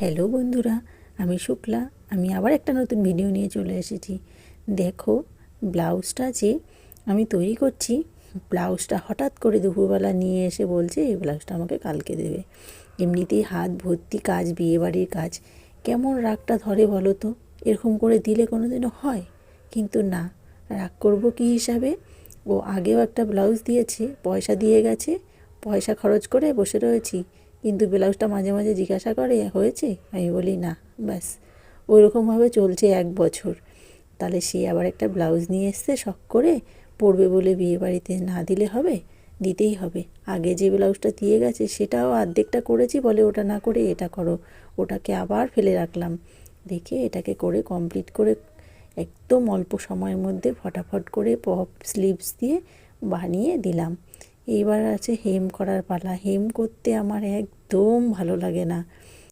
Hello বন্ধুরা, আমি শুক্লা। আমি আবার একটা নতুন ভিডিও নিয়ে চলে এসেছি। দেখো, ব্লাউজটা যে আমি তৈরি করছি, ব্লাউজটা হঠাৎ করে দুপুরবেলা নিয়ে এসে বলছে এই ব্লাউজটা আমাকে কালকে দেবে। এমনিতেই হাত ভর্তি কাজ, বিয়েবাড়ির কাজ, কেমন রাগটা ধরে বলো তো? এরকম করে দিলে কোনো দিনও হয়? কিন্তু না, রাগ করবো কী হিসাবে? ও আগেও একটা ব্লাউজ দিয়েছে, পয়সা দিয়ে গেছে, পয়সা খরচ করে বসে রয়েছি, কিন্তু ব্লাউজটা মাঝে মাঝে জিজ্ঞাসা করে হয়েছে, আমি বলি না, ব্যাস ওই রকমভাবে চলছে 1 বছর। তাহলে সে আবার একটা ব্লাউজ নিয়ে এসছে শখ করে, পরবে বলে, বিয়েবাড়িতে না দিলে হবে? দিতেই হবে। আগে যে ব্লাউজটা দিয়ে গেছে সেটাও অর্ধেকটা করেছি, বলে ওটা না করে এটা করো। ওটাকে আবার ফেলে রাখলাম, রেখে এটাকে করে কমপ্লিট করে একদম অল্প সময়ের মধ্যে ফটাফট করে পপ স্লিভস দিয়ে বানিয়ে দিলাম। এইবার আছে হেম করার পালা। হেম করতে আমার একদম ভালো লাগে না,